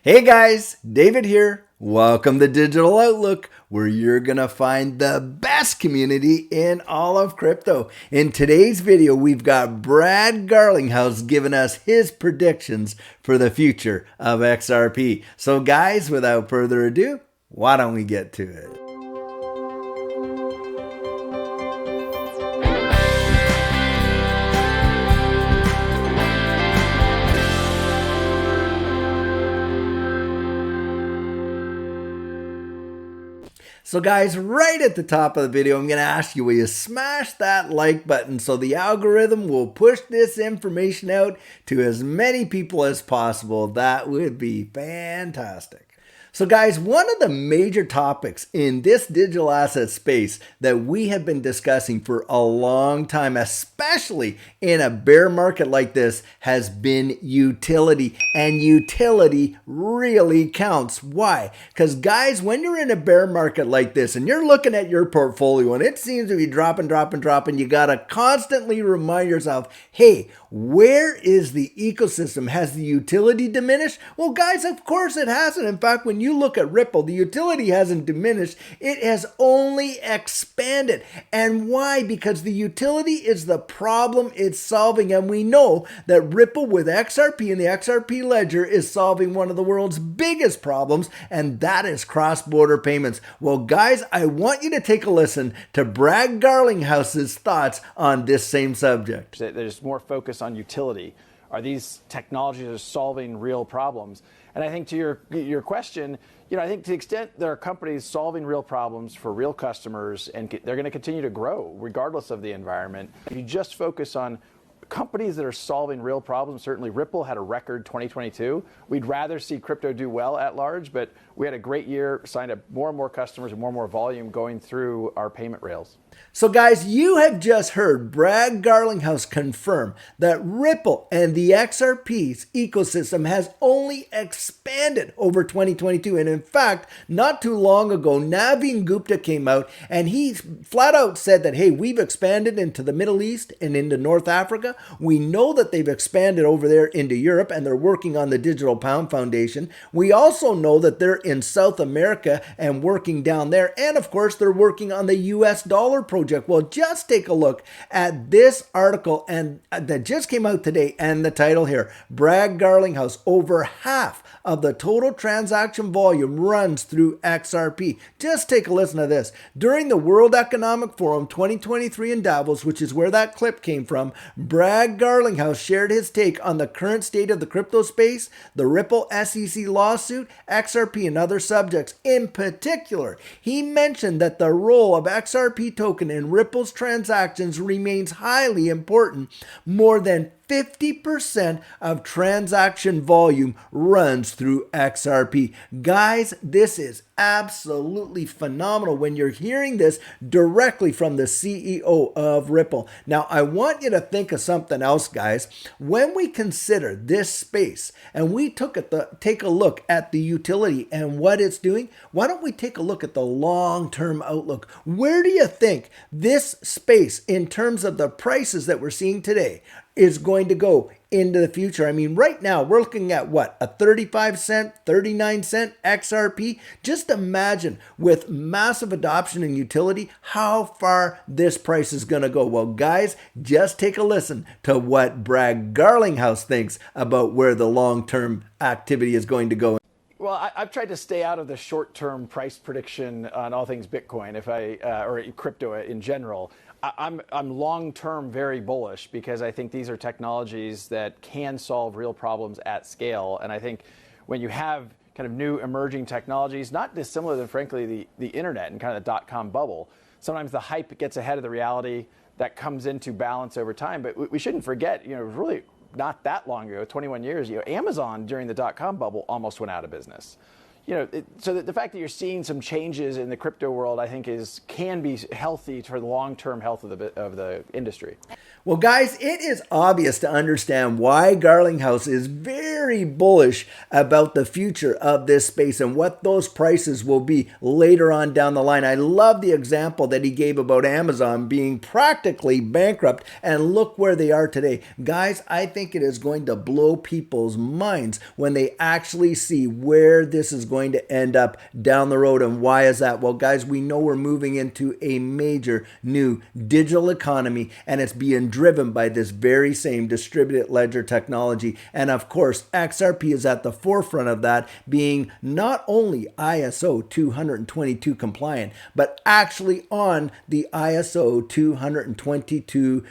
Hey guys, David here. Welcome to Digital Outlook, where you're going to find the best community in all of crypto. In today's video, we've got Brad Garlinghouse giving us his predictions for the future of XRP. So guys, without further ado, why don't we get to it? So guys, right at the top of the video, I'm going to ask you, will you smash that like button so the algorithm will push this information out to as many people as possible? That would be fantastic. So guys, one of the major topics in this digital asset space that we have been discussing for a long time, especially in a bear market like this, has been utility. And utility really counts. Why? Because guys, when you're in a bear market like this and you're looking at your portfolio and it seems to be dropping, you got to constantly remind yourself, hey, where is the ecosystem? Has the utility diminished? Well, guys, of course it hasn't. In fact, when you look at Ripple, the utility hasn't diminished. It has only expanded. And why? Because the utility is the problem it's solving. And we know that Ripple with XRP and the XRP ledger is solving one of the world's biggest problems, and that is cross-border payments. Well, guys, I want you to take a listen to Brad Garlinghouse's thoughts on this same subject. There's more focus on utility. Are these technologies that are solving real problems? And I think to your question, I think to the extent there are companies solving real problems for real customers, and they're going to continue to grow regardless of the environment. If you just focus on companies that are solving real problems, certainly Ripple had a record 2022. We'd rather see crypto do well at large, but we had a great year, signed up more and more customers and more volume going through our payment rails. So guys, you have just heard Brad Garlinghouse confirm that Ripple and the XRP's ecosystem has only expanded over 2022. And in fact, not too long ago, Naveen Gupta came out and he flat out said that, hey, we've expanded into the Middle East and into North Africa. We know that they've expanded over there into Europe and they're working on the Digital Pound Foundation. We also know that they're in South America and working down there. And of course, they're working on the US dollar project. Well, just take a look at this article and that just came out today, and the title here, Brad Garlinghouse, over half of the total transaction volume runs through XRP. Just take a listen to this. During the World Economic Forum 2023 in Davos, which is where that clip came from, Brad Garlinghouse shared his take on the current state of the crypto space, the Ripple SEC lawsuit, XRP, and other subjects. In particular, he mentioned that the role of XRP token in Ripple's transactions remains highly important. More than 50% of transaction volume runs through XRP. Guys, this is absolutely phenomenal when you're hearing this directly from the CEO of Ripple. Now, I want you to think of something else, guys. When we consider this space and we take a look at the utility and what it's doing, why don't we take a look at the long-term outlook? Where do you think this space, in terms of the prices that we're seeing today, is going to go into the future? I mean, right now we're looking at what, a 35 cent, 39 cent XRP. Just imagine with massive adoption and utility, how far this price is going to go. Well, guys, just take a listen to what Brad Garlinghouse thinks about where the long-term activity is going to go. Well, I've tried to stay out of the short-term price prediction on all things Bitcoin, or crypto in general. I'm long-term very bullish because I think these are technologies that can solve real problems at scale. And I think when you have kind of new emerging technologies, not dissimilar than, frankly, the internet and kind of the dot-com bubble, sometimes the hype gets ahead of the reality. That comes into balance over time. But we shouldn't forget, really not that long ago, 21 years, Amazon during the dot-com bubble almost went out of business. so the fact that you're seeing some changes in the crypto world, I think, can be healthy for the long-term health of the industry. Well, guys, it is obvious to understand why Garlinghouse is very bullish about the future of this space and what those prices will be later on down the line. I love the example that he gave about Amazon being practically bankrupt, and look where they are today. Guys, I think it is going to blow people's minds when they actually see where this is going to end up down the road. And why is that? Well, guys, we know we're moving into a major new digital economy, and it's being driven by this very same distributed ledger technology. And of course, XRP is at the forefront of that, being not only ISO 222 compliant, but actually on the ISO 222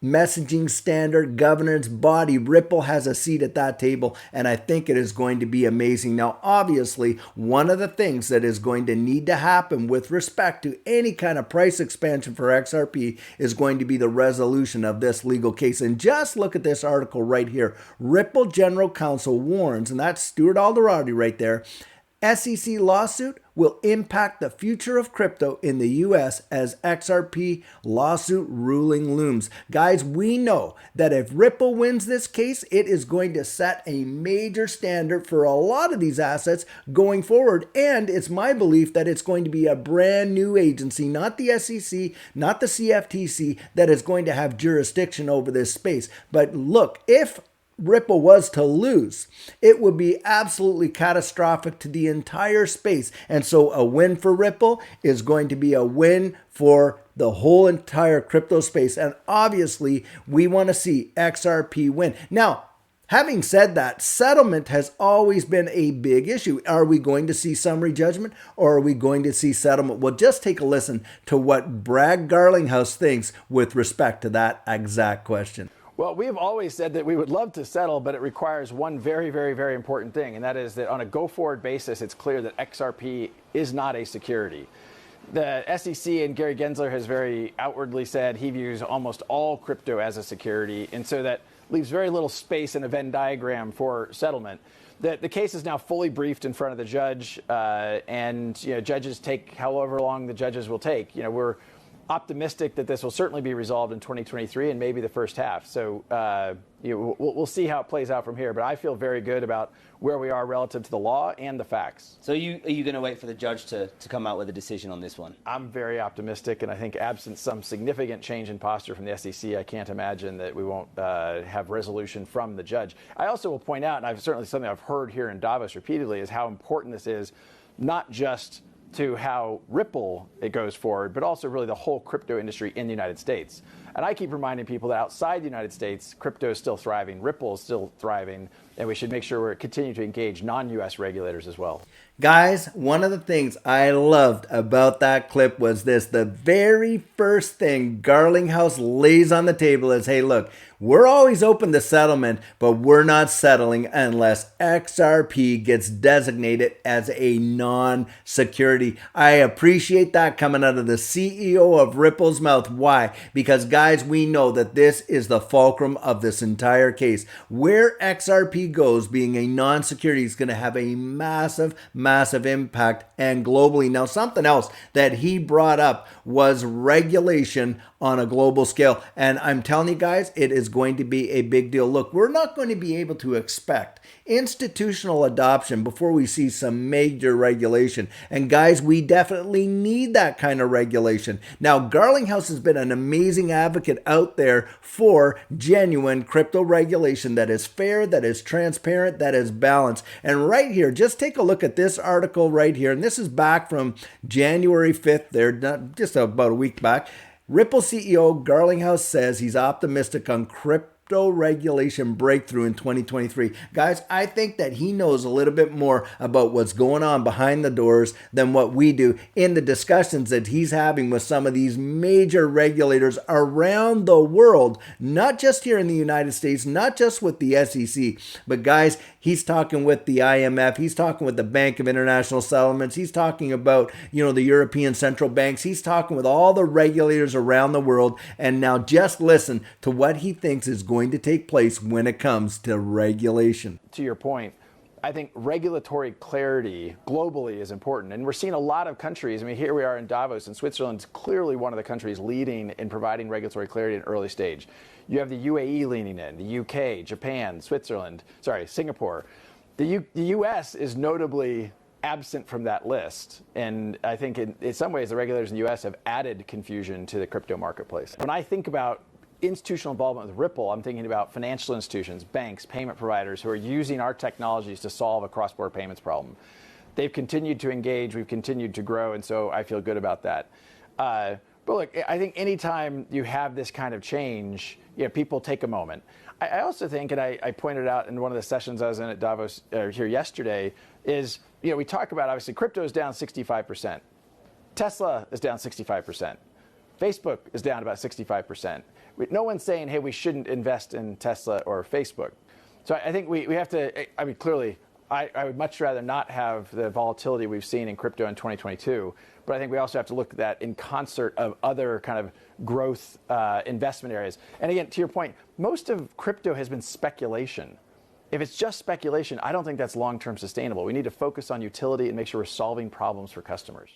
messaging standard governance body. Ripple has a seat at that table, and I think it is going to be amazing. Now, obviously, one of the things that is going to need to happen with respect to any kind of price expansion for XRP is going to be the resolution of this legal case. And just look at this article right here. Ripple General Counsel warns, and that's Stuart Alderati right there, SEC lawsuit will impact the future of crypto in the US as XRP lawsuit ruling looms. Guys, we know that if Ripple wins this case, it is going to set a major standard for a lot of these assets going forward. And it's my belief that it's going to be a brand new agency, not the SEC, not the CFTC, that is going to have jurisdiction over this space. But look, if Ripple was to lose, it would be absolutely catastrophic to the entire space. And so a win for Ripple is going to be a win for the whole entire crypto space. And obviously, we want to see XRP win. Now, having said that, settlement has always been a big issue. Are we going to see summary judgment, or are we going to see settlement? Well, just take a listen to what Brad Garlinghouse thinks with respect to that exact question. Well, we have always said that we would love to settle, but it requires one very, very, very important thing, and that is that on a go-forward basis, it's clear that XRP is not a security. The SEC and Gary Gensler has very outwardly said he views almost all crypto as a security, and so that leaves very little space in a Venn diagram for settlement. The case is now fully briefed in front of the judge, and judges take however long the judges will take. We're optimistic that this will certainly be resolved in 2023 and maybe the first half. So we'll see how it plays out from here. But I feel very good about where we are relative to the law and the facts. So are you going to wait for the judge to come out with a decision on this one? I'm very optimistic, and I think absent some significant change in posture from the SEC, I can't imagine that we won't have resolution from the judge. I also will point out, and I've certainly something I've heard here in Davos repeatedly, is how important this is, not just to how Ripple it goes forward, but also really the whole crypto industry in the United States. And I keep reminding people that outside the United States, crypto is still thriving, Ripple is still thriving, and we should make sure we're continuing to engage non-US regulators as well. Guys, one of the things I loved about that clip was this. The very first thing Garlinghouse lays on the table is, hey, look, we're always open to settlement, but we're not settling unless XRP gets designated as a non-security. I appreciate that coming out of the CEO of Ripple's mouth. Why? Because, guys, we know that this is the fulcrum of this entire case. Where XRP goes, being a non-security, is going to have a massive impact, and globally. Now, something else that he brought up was regulation on a global scale. And I'm telling you guys, it is going to be a big deal. Look, we're not going to be able to expect institutional adoption before we see some major regulation. And guys, we definitely need that kind of regulation. Now, Garlinghouse has been an amazing advocate out there for genuine crypto regulation that is fair, that is transparent, that is balanced. And right here, just take a look at this article right here. And this is back from January 5th there, just about a week back. Ripple CEO Garlinghouse says he's optimistic on crypto regulation breakthrough in 2023. Guys, I think that he knows a little bit more about what's going on behind the doors than what we do in the discussions that he's having with some of these major regulators around the world, not just here in the United States, not just with the SEC, but guys, he's talking with the IMF, he's talking with the Bank of International Settlements, he's talking about, the European central banks, he's talking with all the regulators around the world. And now just listen to what he thinks is going to take place when it comes to regulation. To your point, I think regulatory clarity globally is important. And we're seeing a lot of countries. I mean, here we are in Davos, and Switzerland's clearly one of the countries leading in providing regulatory clarity in early stage. You have the UAE leaning in, the UK, Japan, Singapore. The US is notably absent from that list. And I think in some ways, the regulators in the US have added confusion to the crypto marketplace. When I think about institutional involvement with Ripple, I'm thinking about financial institutions, banks, payment providers who are using our technologies to solve a cross-border payments problem. They've continued to engage, we've continued to grow, and so I feel good about that. But look, I think anytime you have this kind of change, people take a moment. I also think, and I pointed out in one of the sessions I was in at Davos here yesterday, is we talk about, obviously, crypto is down 65%. Tesla is down 65%. Facebook is down about 65%. No one's saying, hey, we shouldn't invest in Tesla or Facebook. So I think we have to, I mean, clearly, I would much rather not have the volatility we've seen in crypto in 2022. But I think we also have to look at that in concert of other kind of growth investment areas. And again, to your point, most of crypto has been speculation. If it's just speculation, I don't think that's long-term sustainable. We need to focus on utility and make sure we're solving problems for customers.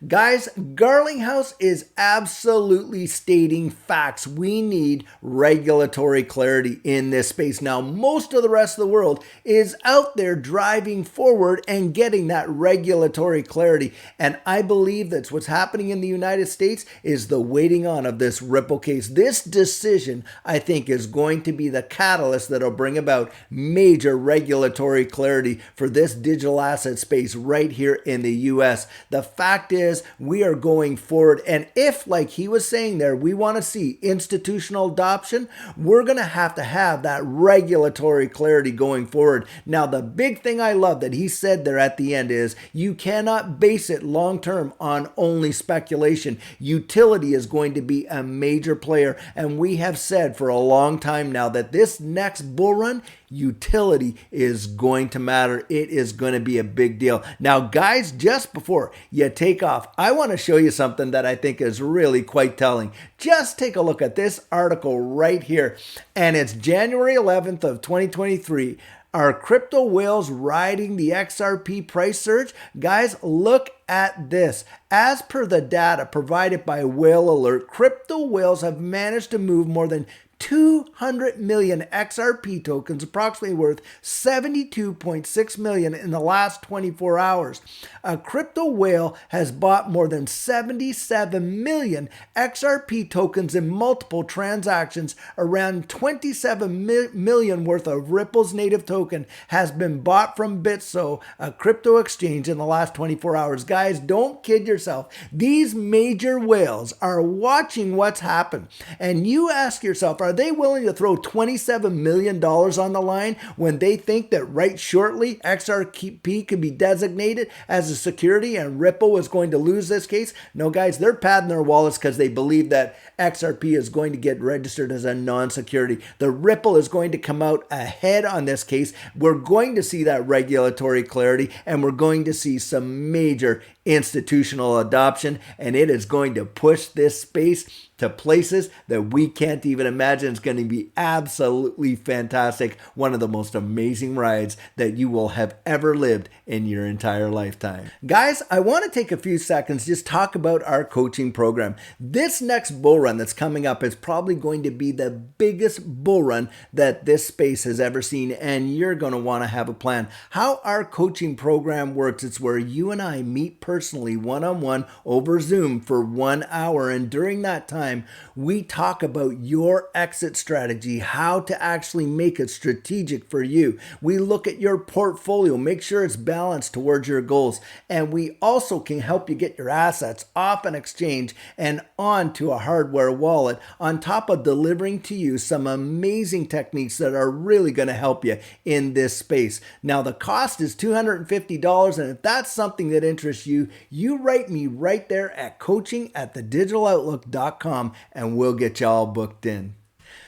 Guys, Garlinghouse is absolutely stating facts. We need regulatory clarity in this space. Now, most of the rest of the world is out there driving forward and getting that regulatory clarity. And I believe that's what's happening in the United States is the waiting on of this Ripple case. This decision, I think, is going to be the catalyst that'll bring about major regulatory clarity for this digital asset space right here in the US. The fact is, we are going forward, and if, like he was saying there, we want to see institutional adoption, we're going to have that regulatory clarity going forward. Now, the big thing I love that he said there at the end is you cannot base it long term on only speculation. Utility is going to be a major player, and we have said for a long time now that this next bull run, utility is going to matter. It is going to be a big deal. Now, guys, just before you take off, I want to show you something that I think is really quite telling. Just take a look at this article right here, and it's January 11th of 2023. Are crypto whales riding the XRP price surge? Guys, look at this. As per the data provided by Whale Alert, crypto whales have managed to move more than 200 million XRP tokens, approximately worth 72.6 million in the last 24 hours. A crypto whale has bought more than 77 million XRP tokens in multiple transactions. Around 27 million worth of Ripple's native token has been bought from Bitso, a crypto exchange, in the last 24 hours. Guys, don't kid yourself. These major whales are watching what's happened. And you ask yourself, are they willing to throw $27 million on the line when they think that right shortly XRP could be designated as a security and Ripple is going to lose this case? No, guys, they're padding their wallets because they believe that XRP is going to get registered as a non-security. The Ripple is going to come out ahead on this case. We're going to see that regulatory clarity, and we're going to see some major institutional adoption, and it is going to push this space to places that we can't even imagine. It's going to be absolutely fantastic. One of the most amazing rides that you will have ever lived in your entire lifetime. Guys, I want to take a few seconds, just talk about our coaching program. This next bull run that's coming up is probably going to be the biggest bull run that this space has ever seen, and you're going to want to have a plan. How our coaching program works, it's where you and I meet personally one-on-one over Zoom for 1 hour, and during that time, we talk about your exit strategy, how to actually make it strategic for you. We look at your portfolio, make sure it's balanced towards your goals, and we also can help you get your assets off an exchange and onto a hardware wallet, on top of delivering to you some amazing techniques that are really going to help you in this space. Now, the cost is $250, and if that's something that interests you, you write me right there at coaching@thedigitaloutlook.com, and we'll get you all booked in.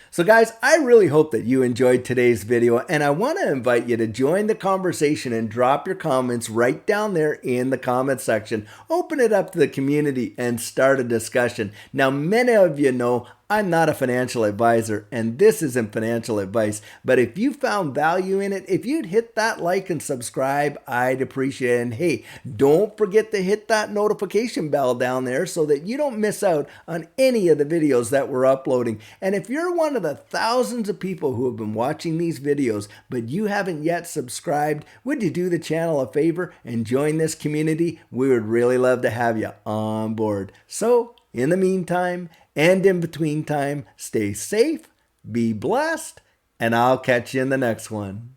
So guys, I really hope that you enjoyed today's video, and I want to invite you to join the conversation and drop your comments right down there in the comment section. Open it up to the community and start a discussion. Now, many of you know I'm not a financial advisor, and this isn't financial advice, but if you found value in it, if you'd hit that like and subscribe, I'd appreciate it. And hey, don't forget to hit that notification bell down there so that you don't miss out on any of the videos that we're uploading. And if you're one of the thousands of people who have been watching these videos, but you haven't yet subscribed, would you do the channel a favor and join this community? We would really love to have you on board. So, in the meantime, and in between time, stay safe, be blessed, and I'll catch you in the next one.